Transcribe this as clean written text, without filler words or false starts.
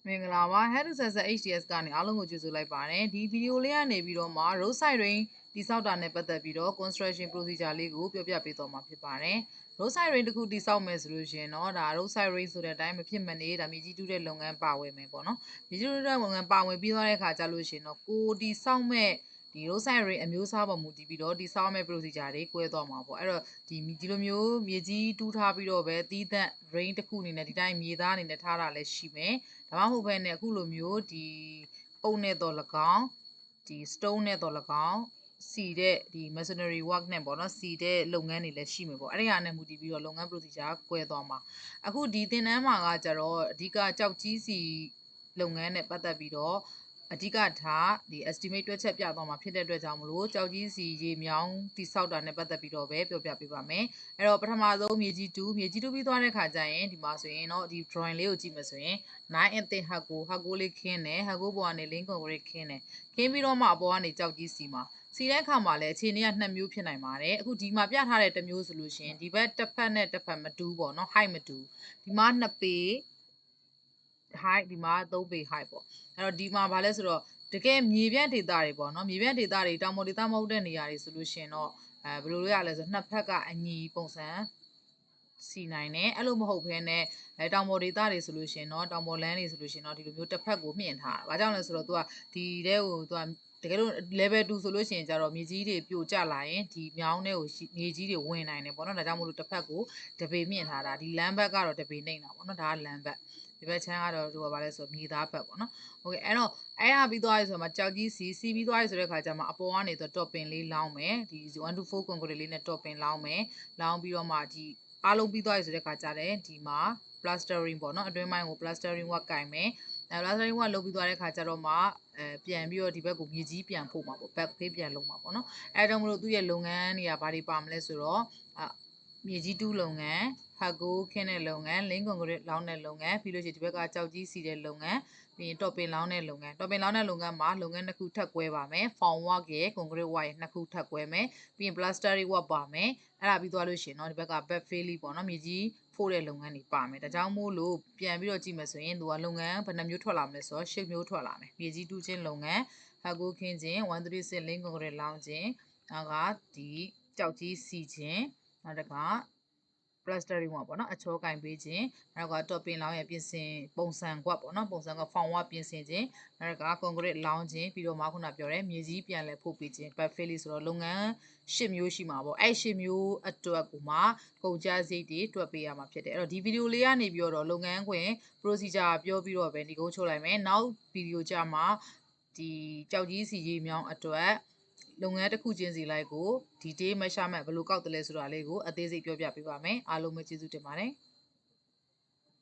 မင်္ဂလာပါ Head to Success HTS ကနေအားလုံးကိုကြိုဆိုလိုက်ပါတယ်ဒီဗီဒီယိုလေးကနေပြီးတော့မှ roadside range တိဆောက်တာနဲ့ပတ်သက်ပြီးတော့ construction procedure လေးကိုပြောပြပေးသွားမှာဖြစ်ပါတယ် roadside range တစ်ခုတိဆောက်မယ်ဆိုလို့ရှိရင်တော့ဒါ roadside range ဆိုတဲ့အတိုင်းမဖြစ်မနေဒါမြေကြီးတူးတဲ့လုပ်ငန်းပါဝင်မယ်ပေါ့နော်မြေကြီးတူးတဲ့လုပ်ငန်းပါဝင်ပြီးသွားတဲ့အခါကျလို့ရှိရင်တော့ကိုတိဆောက်မဲ့ဒီ roadside range အမျိုးအစားပေါ်မူတည်ပြီးတော့တိဆောက်မဲ့ procedure တွေကွဲသွားမှာပေါ့အဲ့တော့ဒီလိုမျိုးမြေကြီးတူးထားပြီးတော့ပဲတီးသန့် range တစ်ခုအနေနဲ့ဒီတိုင်းမြေသားအနေနဲ့ထားတာလည်းရှိမယ်ဒါမှမဟုတ်ဘဲနဲ့အခုလိုမျိုးဒီအုံနဲ့တော့၎င်းဒီ stone နဲ့တော့၎င်းစီတဲ့ဒီ masonry work နဲ့ပေါ့နော်စီတဲ့လုပ်ငန်းတွေလည်းရှိမှာပေါ့အဲ့ဒီဟာနဲ့မူတည်ပြီးတော့လုပ်ငန်း procedure ကွဲသွားမှာအခုဒီသင်တန်းမှာကကြတော့အဓိကကြောက်ကြီးစီလုပ်ငန်းနဲ့ပတ်သက်ပြီးတော့အဓိကထားဒီ estimate တွက်ချက်ပြသွားမှာဖြစ်တဲ့အတွက်ကြောင့်မလို့ကြောက်ကြီးစီရေမြောင်းတိဆောက်တာနဲ့ပတ်သက်ပြီးတော့ပဲပြောပြပေးပါမယ်အဲ့တော့ပထမဆုံးမြေကြီးတူးပြီးသွားတဲ့ခါကျရင်ဒီမှာဆိုရင်တော့ဒီ drawing လေးကိုကြည့်မယ်ဆိုရင်9 inch thick ဟက်ကိုလေးခင်းတယ်ဟက်ကိုပေါ်ကနေ link concrete ခင်းတယ်ခင်းပြီးတော့မှအပေါ်ကနေကြောက်ကြီးစီမှာစီတဲ့အခါမှာလည်းအခြေအနေက2မျိုးဖြစ်နိုင်ပါတယ်အခုဒီမှာပြထားတဲ့တစ်မျိုးဆိုလို့ရှိရင်ဒီဘက်တစ်ဖက်နဲ့တစ်ဖက်မတူပေါ့နော် height မတူဒီမှာ2ပေ height ဒီမှာ3ပေ height ပေါ့အဲ့တော့ဒီမှာဗာလဲဆိုတော့တကယ်မြေပြန့်ဒေသတွေပေါ့နော်မြေပြန့်ဒေသတွေတောင်ပေါ်ဒေသမဟုတ်တဲ့နေရာတွေဆိုလို့ရှိရင်တော့ဘယ်လိုလုပ်ရလဲဆိုနှစ်ဖက်ကအညီပုံစံစီနိုင်တယ်အဲ့လိုမဟုတ်ဘဲနဲ့တောင်ပေါ်ဒေသတွေဆိုလို့ရှိရင်တော့တောင်ပေါ်လမ်းတွေဆိုလို့ရှိရင်တော့ဒီလိုမျိုးတစ်ဖက်ကိုမြင့်ထားတာ။ဘာကြောင့်လဲဆိုတော့ तू ကဒီတဲကို तू ကတကယ်လို့ level 2ဆိုလို့ရှိရင်ကြတော့မြေကြီးတွေပြိုကျလာရင်ဒီမြောင်းထဲကိုမြေကြီးတွေဝင်နိုင်တယ်ပေါ့နော်။ဒါကြောင့်မို့လို့တစ်ဖက်ကိုတပေမြင့်ထားတာဒီလမ်းဘက်ကတော့တပေနှိမ့်တာပေါ့နော်။ဒါကလမ်းဘက်ဒီဘက်ချမ်းကတော့သူကဘာလဲဆိုမြေသားဘက်ပေါ့နော်။ Okay အဲ့တော့အဲ့ဟာပြီးသွားပြီဆိုတော့မှကြောက်ကြီးစီပြီးသွားပြီဆိုတဲ့ခါကျမှအပေါ်ကနေတော့ topping လေးလောင်းမယ်ဒီ1 to 4 concrete လေးနဲ့ topping လောင်းမယ်လောင်းပြီးတော့မှဒီအားလုံးပြီးသွားပြီဆိုတဲ့ခါကျတဲ့ဒီမှာ plastering ပေါ့နော်အတွင်းပိုင်းကို plastering work ကင်မယ်plastering work လုပ်ပြီးသွားတဲ့ခါကျတော့မှပြန်ပြီးတော့ဒီဘက်ကိုမြေကြီးပြန်ဖို့မှာပေါ့ back ဖေးပြန်လုပ်မှာပေါ့နော်အဲဒါကြောင့်မလို့သူ့ရဲ့လုပ်ငန်းတွေကဘာတွေပါမလဲဆိုတော့မြေကြီးတူးလုပ်ငန်းဟက်ကိုခင်းတဲ့လုပ်ငန်းလင်းကွန်ကရစ်လောင်းတဲ့လုပ်ငန်းပြီးလို့ရှိရင်ဒီဘက်ကကြောက်ကြီးစီတဲ့လုပ်ငန်းပြီးရင်တော့ပင်လောင်းတဲ့လုပ်ငန်းမှာလုပ်ငန်းတစ်ခုထပ်ကွဲပါမယ် form work ရဲ့ concrete work ရဲ့နှစ်ခုထပ်ကွဲမယ်ပြီးရင် plastering work ပါမယ်အဲ့ဒါပြီးသွားလို့ရှိရင်တော့ဒီဘက်က back fill ပေါ့နော်မြေကြီးဖို့တဲ့လုပ်ငန်းတွေပါမယ်ဒါကြောင့်မို့လို့ပြန်ပြီးတော့ကြည့်မယ်ဆိုရင်သူကလုပ်ငန်းဘယ်နှမျိုးထွက်လာမလဲဆိုတော့10မျိုးထွက်လာမယ်မြေကြီးတူးခြင်းလုပ်ငန်းဟက်ကိုခင်းခြင်း136 link concrete လောင်းခြင်းနောက်ကဒီကြောက်ကြီးစီခြင်းနောက်တစ်ခါ plastering ပေါ့နော်အချောကင်ပေးခြင်းနောက်က topping လောင်းရဲ့ပြင်ဆင်ပုံစံကွက်ပေါ့နော်ပုံစံက form work ပြင်ဆင်ခြင်းနောက်က concrete လောင်းခြင်းပြီးတော့မှခုနပြောတဲ့မြေကြီးပြန်လဲဖို့ပေးခြင်း back fill ဆိုတော့လုပ်ငန်း10မျိုးရှိမှာပေါ့အဲ့10မျိုးအတွက်ကိုမှကုန်ကျစရိတ်တွေတွက်ပေးရမှာဖြစ်တယ်အဲ့တော့ဒီဗီဒီယိုလေးကနေပြီးတော့လုပ်ငန်းခွင် procedure ပြောပြီးတော့ပဲဒီကုန်းချုပ်လိုက်မယ်နောက်ဗီဒီယိုကြမှာဒီကြောက်ကြီးစီရေးမြောင်းအတွက်လုပ်ငန်းတစ်ခုချင်းစီလိုက်ကို detail measurement ဘယ်လိုကောက်တယ်လဲဆိုတာလေးကိုအသေးစိတ်ပြောပြပေးပါမယ်အားလုံးပဲကျေးဇူးတင်ပါတယ်